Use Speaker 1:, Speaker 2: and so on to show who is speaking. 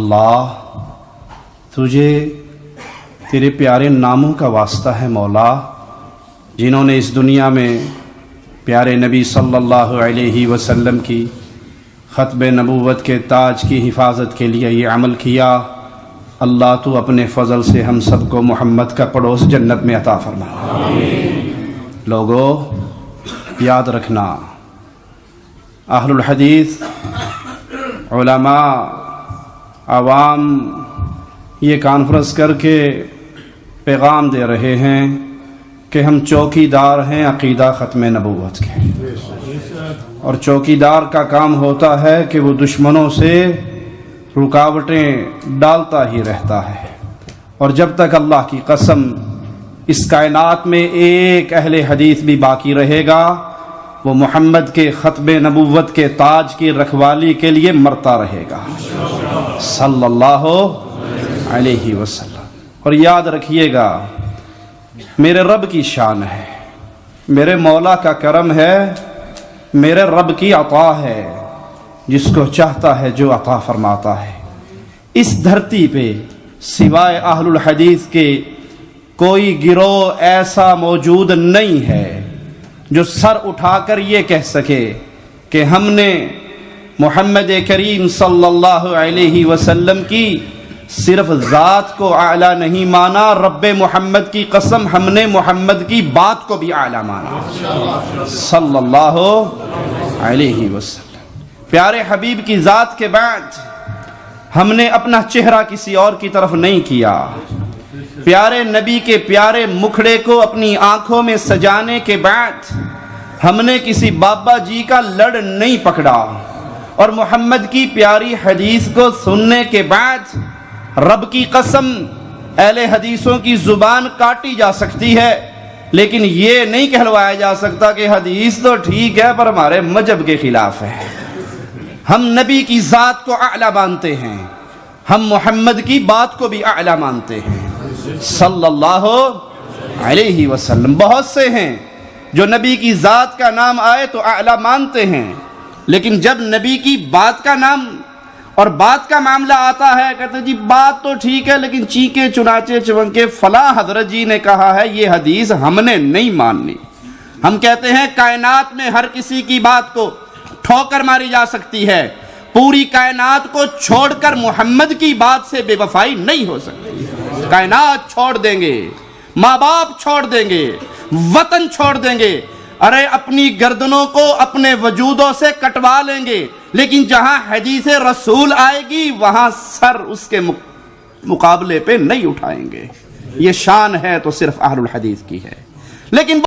Speaker 1: اللہ تجھے تیرے پیارے ناموں کا واسطہ ہے مولا، جنہوں نے اس دنیا میں پیارے نبی صلی اللہ علیہ وسلم کی ختم نبوت کے تاج کی حفاظت کے لیے یہ عمل کیا۔ اللہ تو اپنے فضل سے ہم سب کو محمد کا پڑوس جنت میں عطا فرما۔ لوگو یاد رکھنا، اہل الحدیث، علماء، عوام یہ کانفرنس کر کے پیغام دے رہے ہیں کہ ہم چوکی دار ہیں عقیدہ ختم نبوت کے، اور چوکی دار کا کام ہوتا ہے کہ وہ دشمنوں سے رکاوٹیں ڈالتا ہی رہتا ہے، اور جب تک اللہ کی قسم اس کائنات میں ایک اہل حدیث بھی باقی رہے گا، وہ محمد کے ختم نبوت کے تاج کی رکھوالی کے لیے مرتا رہے گا صلی اللہ علیہ وسلم۔ اور یاد رکھیے گا، میرے رب کی شان ہے، میرے مولا کا کرم ہے، میرے رب کی عطا ہے، جس کو چاہتا ہے جو عطا فرماتا ہے۔ اس دھرتی پہ سوائے اہل الحدیث کے کوئی گروہ ایسا موجود نہیں ہے جو سر اٹھا کر یہ کہہ سکے کہ ہم نے محمد کریم صلی اللہ علیہ وسلم کی صرف ذات کو اعلیٰ نہیں مانا، رب محمد کی قسم ہم نے محمد کی بات کو بھی اعلیٰ مانا صلی اللہ علیہ وسلم۔ پیارے حبیب کی ذات کے بعد ہم نے اپنا چہرہ کسی اور کی طرف نہیں کیا، پیارے نبی کے پیارے مکھڑے کو اپنی آنکھوں میں سجانے کے بعد ہم نے کسی بابا جی کا لڑ نہیں پکڑا، اور محمد کی پیاری حدیث کو سننے کے بعد رب کی قسم اہل حدیثوں کی زبان کاٹی جا سکتی ہے، لیکن یہ نہیں کہلوایا جا سکتا کہ حدیث تو ٹھیک ہے پر ہمارے مذہب کے خلاف ہے۔ ہم نبی کی ذات کو اعلیٰ مانتے ہیں، ہم محمد کی بات کو بھی اعلیٰ مانتے ہیں صلی اللہ علیہ وسلم۔ بہت سے ہیں جو نبی کی ذات کا نام آئے تو اعلیٰ مانتے ہیں، لیکن جب نبی کی بات کا نام اور بات کا معاملہ آتا ہے کہتے جی بات تو ٹھیک ہے لیکن چینکے چنانچے چونکے فلاں حضرت جی نے کہا ہے یہ حدیث ہم نے نہیں ماننی۔ ہم کہتے ہیں کائنات میں ہر کسی کی بات کو ٹھوکر ماری جا سکتی ہے، پوری کائنات کو چھوڑ کر محمد کی بات سے بے وفائی نہیں ہو سکتی۔ کائنات چھوڑ دیں گے، ماں باپ چھوڑ دیں گے، وطن چھوڑ دیں گے، ارے اپنی گردنوں کو اپنے وجودوں سے کٹوا لیں گے، لیکن جہاں حدیث رسول آئے گی وہاں سر اس کے مقابلے پہ نہیں اٹھائیں گے۔ یہ شان ہے تو صرف اہل الحدیث کی ہے، لیکن